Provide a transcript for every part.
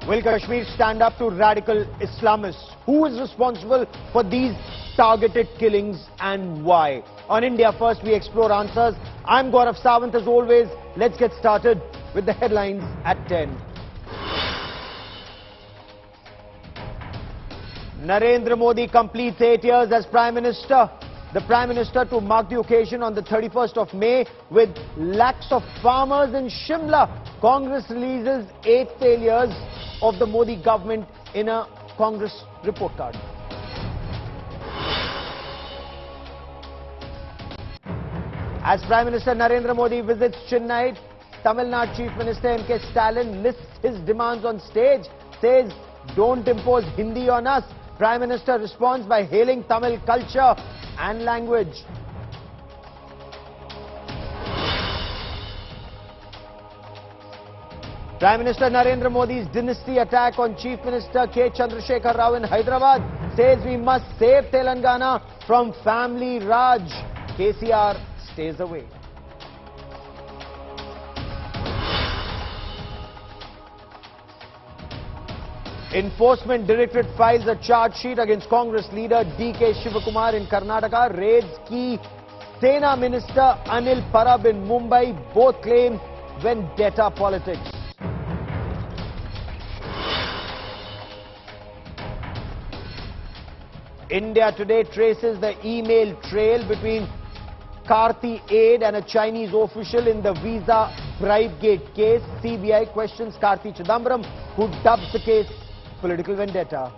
Will Kashmir stand up to radical Islamists? Who is responsible for these targeted killings and why? On India First, we explore answers. I'm Gaurav Sawant as always. Let's get started with the headlines at 10. Narendra Modi completes 8 years as Prime Minister. The Prime Minister to mark the occasion on the 31st of May with lakhs of farmers in Shimla. Congress releases 8 failures of the Modi government in a Congress report card. As Prime Minister Narendra Modi visits Chennai, Tamil Nadu Chief Minister M.K. Stalin lists his demands on stage, says, "Don't impose Hindi on us." Prime Minister responds by hailing Tamil culture and language. Prime Minister Narendra Modi's dynasty attack on Chief Minister K. Chandrasekhar Rao in Hyderabad says we must save Telangana from family Raj. KCR stays away. Enforcement Directorate files a charge sheet against Congress leader D.K. Shivakumar in Karnataka. Raids key Sena Minister Anil Parab in Mumbai. Both claim vendetta politics. India Today traces the email trail between Karti Aid and a Chinese official in the visa bribegate case. CBI questions Karti Chidambaram, who dubs the case political vendetta.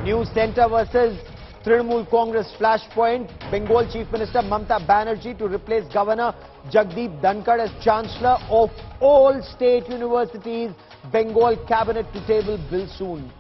News Centre versus Trinamool Congress flashpoint. Bengal Chief Minister Mamata Banerjee to replace Governor Jagdeep Dhankad as Chancellor of all state universities. Bengal Cabinet to table bill soon.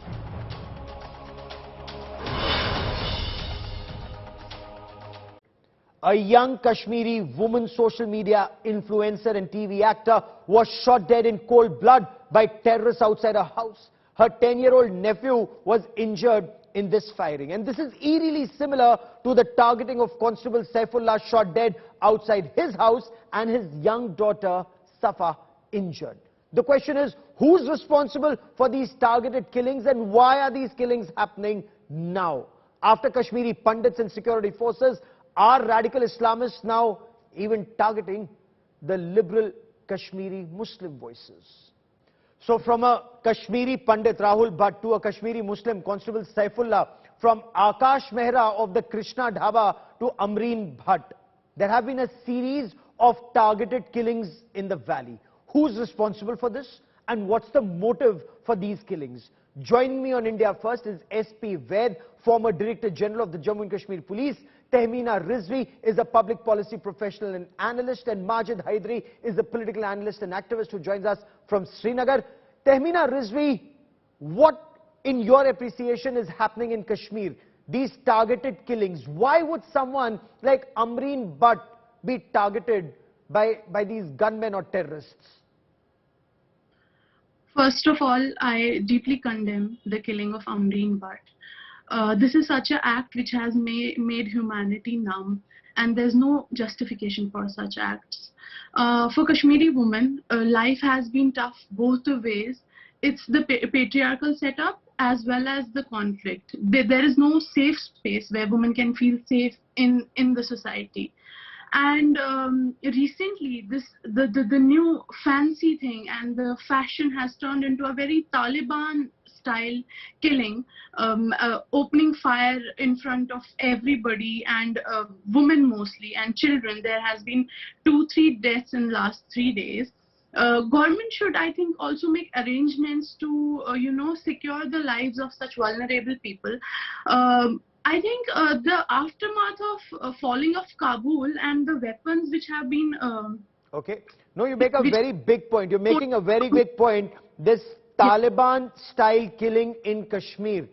A young Kashmiri woman social media influencer and TV actor was shot dead in cold blood by terrorists outside her house. Her 10-year-old nephew was injured in this firing. And this is eerily similar to the targeting of Constable Saifullah, shot dead outside his house, and his young daughter Safa injured. The question is, who's responsible for these targeted killings and why are these killings happening now? After Kashmiri pundits and security forces, are radical Islamists now even targeting the liberal Kashmiri Muslim voices? So from a Kashmiri Pandit Rahul Bhat to a Kashmiri Muslim Constable Saifullah, from Akash Mehra of the Krishna Dhaba to Amreen Bhat, there have been a series of targeted killings in the valley. Who's responsible for this and what's the motive for these killings? Joining me on India First is SP Vaid, former Director General of the Jammu and Kashmir Police. Tehmeena Rizvi is a public policy professional and analyst, and Majid Hydari is a political analyst and activist who joins us from Srinagar. Tehmeena Rizvi, what in your appreciation is happening in Kashmir? These targeted killings, why would someone like Amreen Bhat be targeted by these gunmen or terrorists? First of all, I deeply condemn the killing of Amreen Bhat. This is such an act which has made humanity numb, and there's no justification for such acts. For Kashmiri women, life has been tough both the ways. It's the patriarchal setup as well as the conflict. There is no safe space where women can feel safe in the society. And recently, the new fancy thing and the fashion has turned into a very Taliban-style killing, opening fire in front of everybody, and women mostly, and children. There has been 2-3 deaths in the last 3 days. Government should, I think, also make arrangements to, secure the lives of such vulnerable people. I think the aftermath of falling of Kabul and the weapons which have been... Okay. No, you make a very big point. You're making a very big point. This Taliban-style killing in Kashmir,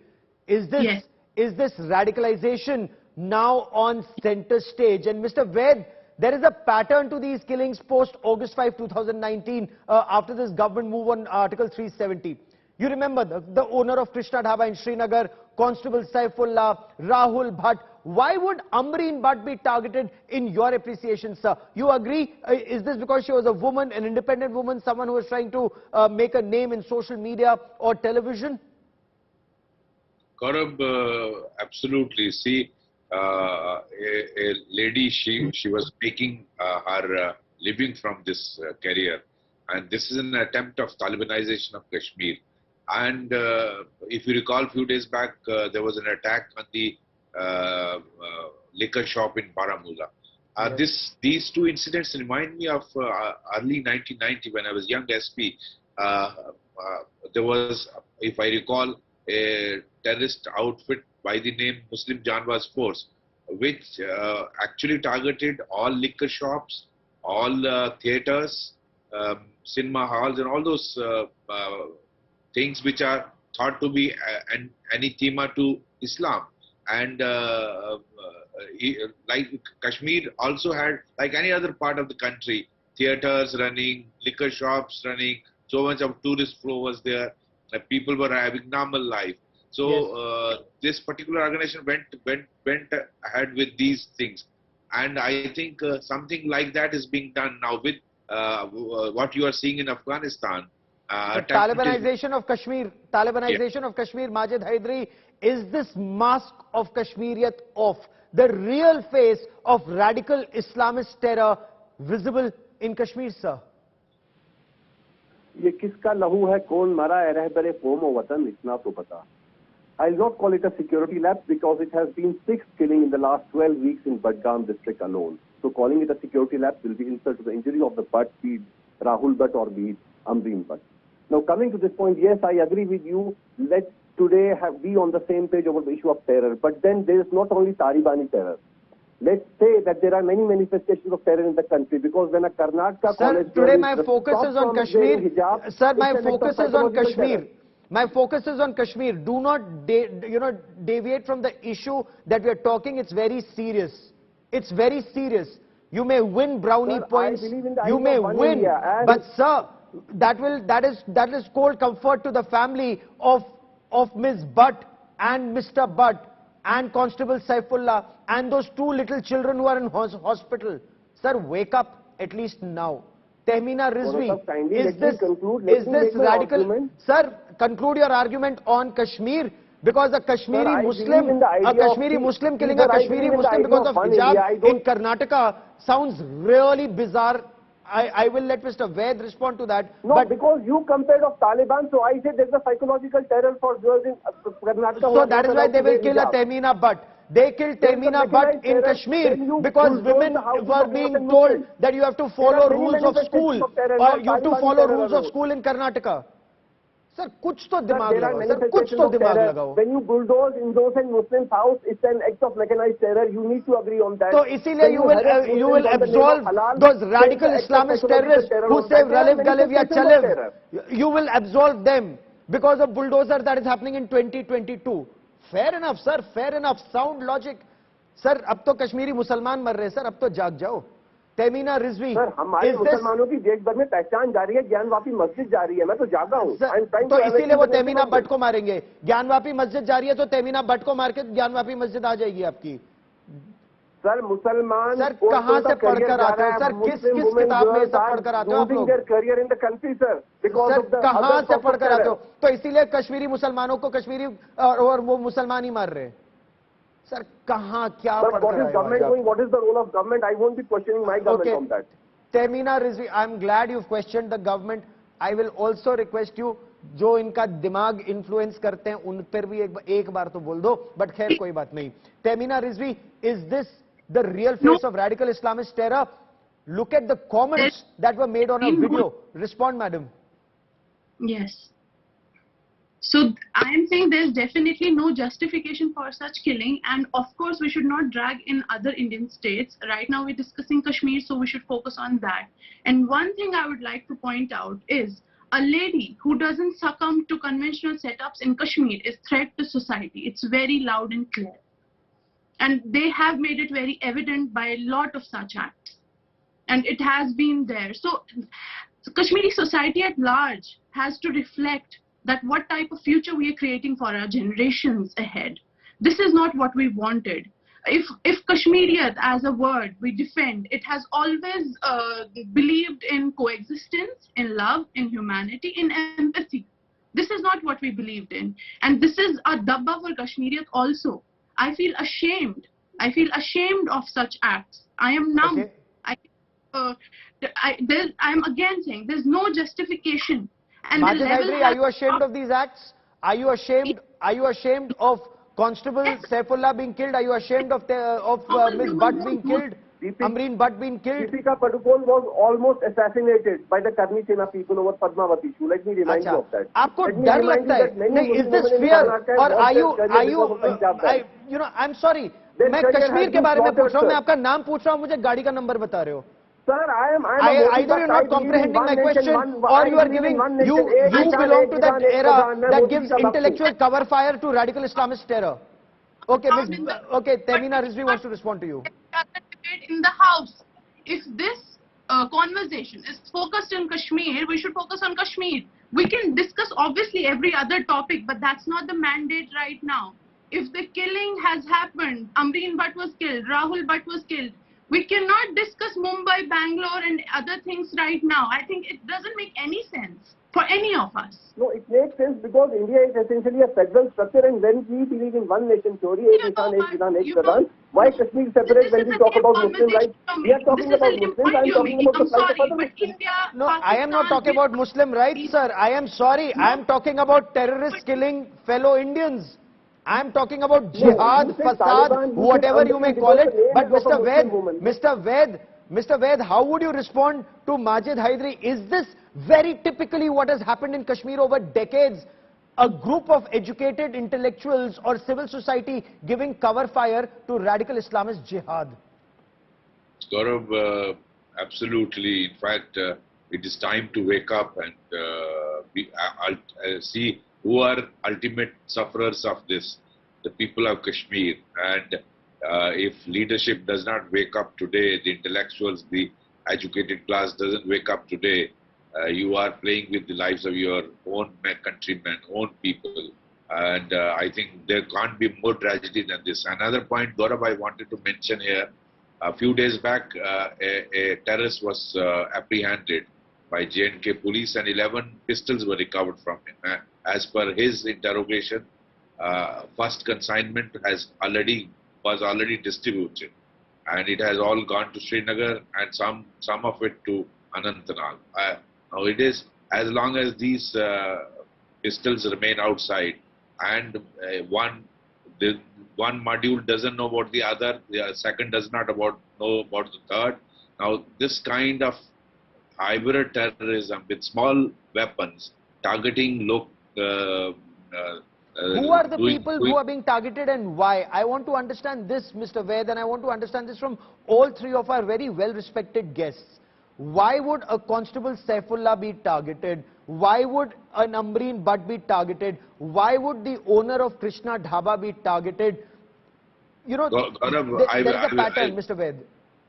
is this radicalization now on center stage? And Mr. Vaid, there is a pattern to these killings post August 5, 2019, after this government move on Article 370. You remember the owner of Krishna Dhaba in Srinagar, Constable Saifullah, Rahul Bhat, Why would Amreen Bhat be targeted in your appreciation, sir? You agree? Is this because she was a woman, an independent woman, someone who was trying to make a name in social media or television? Gaurav, absolutely. See, a lady, she was making her living from this career, and this is an attempt of Talibanization of Kashmir. And if you recall, a few days back, there was an attack on the liquor shop in Baramulla. These two incidents remind me of early 1990 when I was young SP. There was, if I recall, a terrorist outfit by the name Muslim Janbaz Force, which actually targeted all liquor shops, all theatres, cinema halls, and all those things which are thought to be anathema to Islam. And like Kashmir also had, like any other part of the country, theatres running, liquor shops running, so much of tourist flow was there. People were having normal life. So this particular organization went ahead with these things, and I think something like that is being done now with what you are seeing in Afghanistan. The Talibanization of Kashmir, of Kashmir, Majid Hydari, is this mask of Kashmiriyat off? The real face of radical Islamist terror visible in Kashmir, sir? ये किसका लहू है, कौन मरा है, रहबरे कौम व वतन, इतना तो पता. I'll not call it a security lapse because it has been 6 killings in the last 12 weeks in Budgam district alone. So calling it a security lapse will be insult to the injury of the Bhat, be it Rahul Bhat or be it Amreen Bhat. Now coming to this point, yes, I agree with you. Let's today be on the same page over the issue of terror. But then there is not only Talibani terror. Let's say that there are many manifestations of terror in the country, because when a Karnataka college... Sir, today my focus is on Kashmir. Sir, my focus is on Kashmir. My focus is on Kashmir. Do not deviate from the issue that we are talking. It's very serious. It's very serious. You may win brownie points. You may win. But sir, that is cold comfort to the family of Ms. Bhat and Mr. Bhat and Constable Saifullah and those 2 little children who are in hospital. Sir, wake up at least now. Tehmeena Rizvi, is this radical? Sir, conclude your argument on Kashmir, because a Kashmiri Muslim killing a Kashmiri Muslim because of hijab in Karnataka sounds really bizarre. I will let Mr. Vaid respond to that. No, but because you compared of Taliban, so I said there's a psychological terror for girls in Karnataka. So that is why they will kill a Tehmeena Bhat. They killed Tehmeena Bhat in Kashmir because women were being told that you have to follow rules of school, or you have to follow rules of school in Karnataka. Sir, kuch to dimag lagao. Sir, kuch to dimag lagao. When you bulldoze innocent Muslims' house, it's an act of mechanized terror. You need to agree on that. So, isliye you will absolve those radical Islamist terrorists who say Ralev, Galev ya Chalev. You will absolve them because of bulldozer that is happening in 2022. Fair enough, sir. Fair enough. Sound logic. Sir, ab to Kashmiri Musalman mar rahe, sir. Ab to jaag jao. Tehmeena Rizvi, sir हमारे मुसलमानों की देश भर में पहचान जारी है, ज्ञानवापी मस्जिद जारी है, मैं तो जागा हूँ. तो इसीलिए वो tehmeena Bhat को मारेंगे. ज्ञानवापी मस्जिद जारी है तो tehmeena Bhat को मार के ज्ञानवापी मस्जिद आ जाएगी आपकी. सर मुसलमान सर कहाँ से पढ़कर आते हो सर, किस किताब में सब पढ़कर आते हो आप लोग? Career in the country sir, sir कहाँ से पढ़कर आते हो? तो इसीलिए कश्मीरी मुसलमानों को कश्मीरी और वो मुसलमान ही मार रहे हैं. Sir, kahan, kya what is government doing? What is the role of government? I won't be questioning my government on that. Tehmeena Rizvi, I'm glad you've questioned the government. I will also request you, जो इनका दिमाग influence करते हैं, उन पर भी एक बार तो बोल दो, but खैर कोई बात नहीं. Tehmeena Rizvi, is this the real face of radical Islamist terror? Look at the comments that were made on a video. Respond, madam. Yes. So I am saying there's definitely no justification for such killing, and of course we should not drag in other Indian states. Right now we're discussing Kashmir, so we should focus on that. And one thing I would like to point out is a lady who doesn't succumb to conventional setups in Kashmir is threat to society. It's very loud and clear. And they have made it very evident by a lot of such acts. And it has been there. So Kashmiri society at large has to reflect that what type of future we are creating for our generations ahead. This is not what we wanted. if Kashmiriyat as a word we defend, it has always believed in coexistence, in love, in humanity, in empathy. This is not what we believed in, and this is a dabba for Kashmiriyat also. I feel ashamed. I feel ashamed of such acts. I am numb. Okay. uh, I'm again saying there's no justification. And the Majid level Hydari, are you ashamed of these acts? Are you ashamed? Are you ashamed of Constable Saifullah being killed? Are you ashamed of Ms. Bhat being killed? Amreen Bhat being killed? Deepika Padukone was almost assassinated by the Karni Sena people over Padmavati issue. Let me remind you of that. आपको डर लगता है? नहीं, is this fear? और are you, you know, I'm sorry. मैं कश्मीर के बारे में पूछ रहा हूँ, मैं आपका नाम पूछ रहा हूँ, मुझे गाड़ी का नंबर बता रहे हो. Sir, either you're not comprehending my question, or you are giving, you belong to that era that gives intellectual cover fire to radical Islamist terror. Okay, Tehmeena Rizvi wants to respond to you. In the House, if this conversation is focused on Kashmir, we should focus on Kashmir. We can discuss obviously every other topic, but that's not the mandate right now. If the killing has happened, Amreen Bhat was killed, Rahul Bhat was killed, we cannot discuss Mumbai, Bangalore and other things right now. I think it doesn't make any sense for any of us. No, it makes sense because India is essentially a federal structure, and when we believe in one nation theory, ek Insan, ek Vidhan, ek Pradhan, why Kashmir separate when we talk about Muslim rights? We are talking about Muslims, I am talking about the rights of other Muslims. No, I am not talking about Muslim rights, sir. I am sorry. I am talking about terrorists killing fellow Indians. I am talking about jihad, fasad, whatever you may call it. But Mr. Vaid, how would you respond to Majid Hydari? Is this very typically what has happened in Kashmir over decades? A group of educated intellectuals or civil society giving cover fire to radical Islamist jihad? Gaurav, absolutely. In fact, it is time to wake up and see who are ultimate sufferers of this, the people of Kashmir. And if leadership does not wake up today, the intellectuals, the educated class doesn't wake up today, you are playing with the lives of your own countrymen, own people. And I think there can't be more tragedy than this. Another point, Gaurav, I wanted to mention here, a few days back, a terrorist was apprehended by J&K police and 11 pistols were recovered from him. As per his interrogation, first consignment was already distributed, and it has all gone to Srinagar and some of it to Anantnag. Now it is, as long as these pistols remain outside, and one module doesn't know about the other, the second does not know about the third. Now this kind of hybrid terrorism with small weapons targeting who are the people who are being targeted and why? I want to understand this, Mr. Vaid, and I want to understand this from all three of our very well-respected guests. Why would a Constable Saifullah be targeted? Why would an Amreen Bhat be targeted? Why would the owner of Krishna Dhaba be targeted? You know, Gaurav, there is a pattern, Mr. Vaid.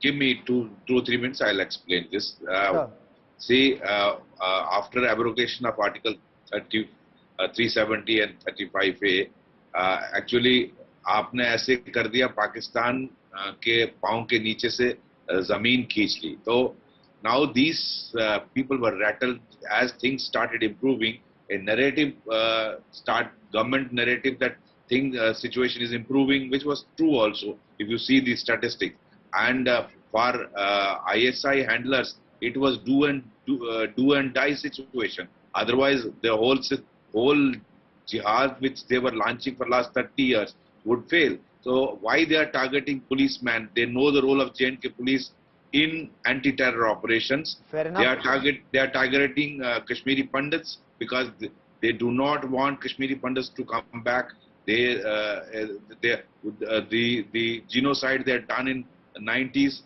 Give me two or 3 minutes, I'll explain this. Sure. See, after abrogation of Article 370 and 35A, actually, आपने ऐसे कर दिया पाकिस्तान के पाँव के नीचे से ज़मीन खींच ली. So now these people were rattled as things started improving. A narrative government narrative that situation is improving, which was true also if you see the statistics. And for ISI handlers, it was do and die situation. Otherwise, the whole jihad which they were launching for last 30 years would fail. So why they are targeting policemen? They know the role of J&K police in anti-terror operations. Fair enough. They are targeting Kashmiri Pandits because they do not want Kashmiri Pandits to come back. The genocide they had done in the 90s,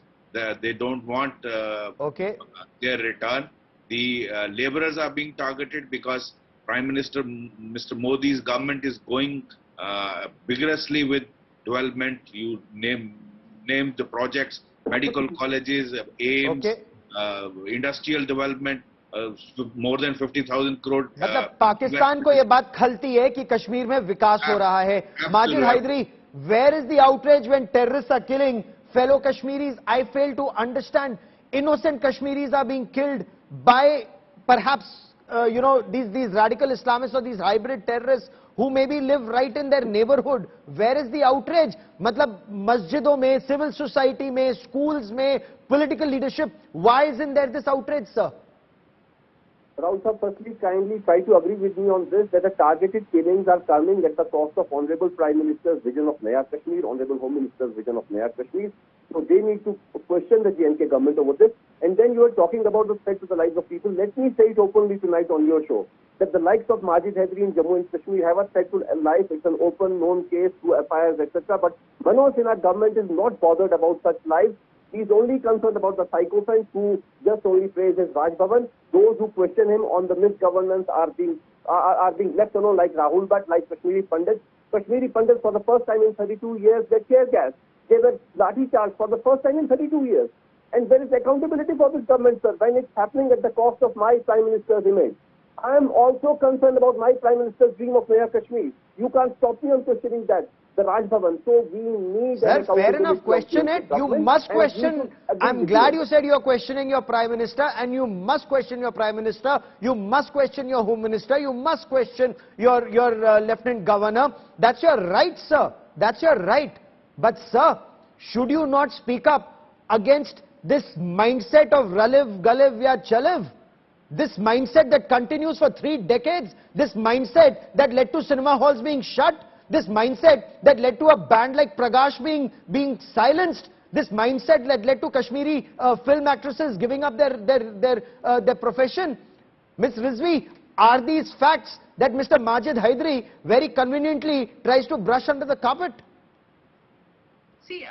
they don't want their return. The laborers are being targeted because Prime Minister Mr. Modi's government is going vigorously with development. You name the projects, medical colleges, AIMS, industrial development, more than 50,000 crore. मतलब पाकिस्तान को ये बात खलती है कि कश्मीर में विकास हो रहा है. Majid हायदरी, Where is the outrage when terrorists are killing fellow Kashmiris? I fail to understand. Innocent Kashmiris are being killed by perhaps, these radical Islamists or these hybrid terrorists who maybe live right in their neighborhood. Where is the outrage? Matlab, masjidon mein, civil society mein, schools mein, political leadership. Why isn't there this outrage, sir? Rahul sir, firstly, kindly try to agree with me on this, that the targeted killings are coming at the cost of Honorable Prime Minister's vision of Naya Kashmir, Honorable Home Minister's vision of Naya Kashmir. So they need to question the J&K government over this. And then you are talking about the threat to the lives of people. Let me say it openly tonight on your show, that the likes of Majid Hydari in Jammu and Kashmir have a threat to life. It's an open, known case through FIRs, etc. But Manoj Sinha government is not bothered about such lives. He is only concerned about the sycophants who just only praise his Raj Bhavan. Those who question him on the misgovernance are being left alone, like Rahul Bhat, like Kashmiri Pandits. Kashmiri Pandits, for the first time in 32 years, get tear gas. They were lathi charged for the first time in 32 years. And there is accountability for this government, sir, when it's happening at the cost of my Prime Minister's image. I am also concerned about my Prime Minister's dream of Naya Kashmir. You can't stop me on questioning that. The Raj Bhavan. So we need... Sir, fair enough, question it. You must question. I'm glad you said you're questioning your Prime Minister, and you must question your Prime Minister. You must question your Home Minister. You must question your Lieutenant Governor. That's your right, sir. That's your right. But sir, should you not speak up against this mindset of Raliv, Galiv, ya Chaliv? This mindset that continues for 3 decades? This mindset that led to cinema halls being shut? This mindset that led to a band like Prakash being silenced? This mindset that led to Kashmiri film actresses giving up their profession? Ms. Rizvi, are these facts that Mr. Majid Hydari very conveniently tries to brush under the carpet? See,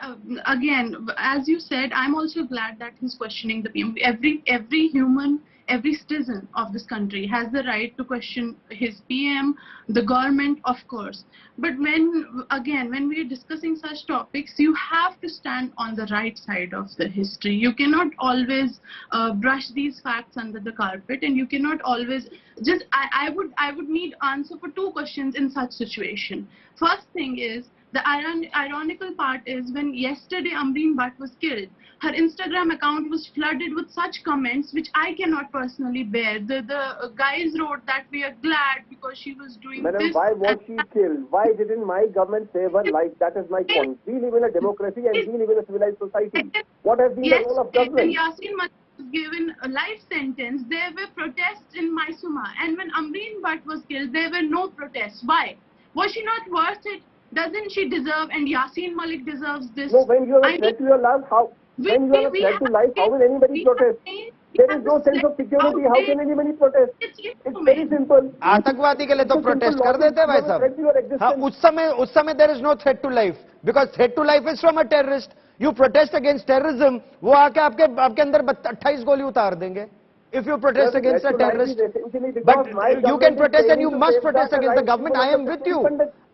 again, as you said, I'm also glad that he's questioning the PM. Every human, every citizen of this country has the right to question his PM, the government, of course. But when we are discussing such topics, you have to stand on the right side of the history. You cannot always brush these facts under the carpet, and you cannot always just. I would need answer for 2 questions in such situation. First thing is, the ironical part is, when yesterday Amreen Bhat was killed, her Instagram account was flooded with such comments which I cannot personally bear. The guys wrote that we are glad because she was doing Madam, this. why was she killed? Why didn't my government save her life? That is my point. We live in a democracy and we live in a civilized society. What has been the role of government? When Yasin Malik was given a life sentence, there were protests in Mysuma. And when Amreen Bhat was killed, there were no protests. Why? Was she not worth it? Doesn't she deserve, and Yasin Malik deserves this? No, when you have a threat to your life, how? When you have a threat to life, how will anybody protest? There is no sense of security. How can anybody protest? It's very simple. आतंकवादी के लिए तो protest कर देते हैं भाई साहब. हाँ, उस समय there is no threat to life, because threat to life is from a terrorist. You protest against terrorism, वो आके आपके अंदर 28 गोली उतार देंगे. If you protest against a terrorist, but you can protest and you must protest against the government. I am with you.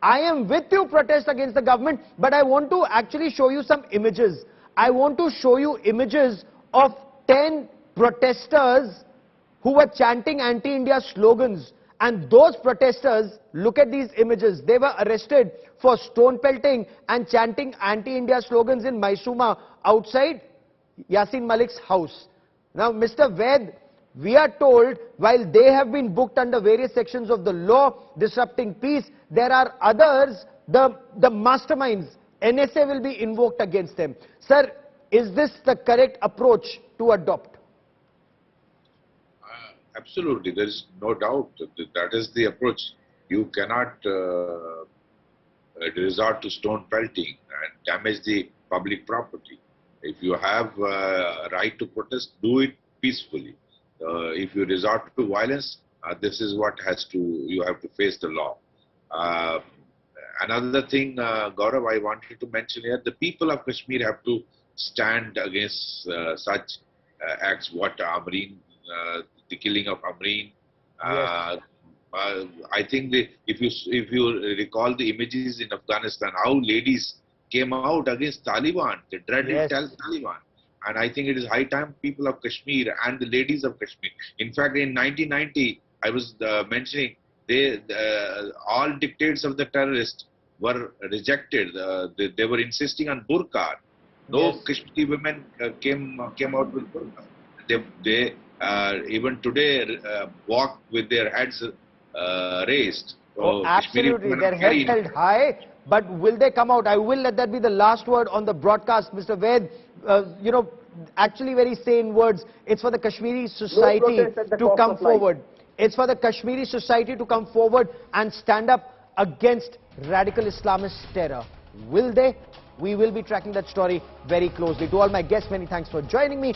I am with you, protest against the government, but I want to actually show you some images. I want to show you images of 10 protesters who were chanting anti-India slogans. And those protesters, look at these images, they were arrested for stone pelting and chanting anti-India slogans in Mysuma outside Yasin Malik's house. Now, Mr. Vaid, we are told, while they have been booked under various sections of the law, disrupting peace, there are others, the masterminds, NSA will be invoked against them. Sir, is this the correct approach to adopt? Absolutely, there is no doubt that is the approach. You cannot resort to stone pelting and damage the public property. If you have a right to protest, do it peacefully. If you resort to violence, this is what you have to face the law. Another thing, Gaurav, I wanted to mention here, the people of Kashmir have to stand against such acts. What Amreen, the killing of Amreen. Yes. I think if you recall the images in Afghanistan, how ladies came out against Taliban, the dreaded Taliban. And I think it is high time people of Kashmir and the ladies of Kashmir. In fact, in 1990, I was mentioning, all dictates of the terrorists were rejected. They were insisting on burqa. No Kashmiri women came out with burqa. They even today walk with their heads raised. Oh, absolutely. Their heads held high. But will they come out? I will let that be the last word on the broadcast, Mr. Vaid. You know, actually very sane words. It's for the Kashmiri society to come forward. It's for the Kashmiri society to come forward and stand up against radical Islamist terror. Will they? We will be tracking that story very closely. To all my guests, many thanks for joining me.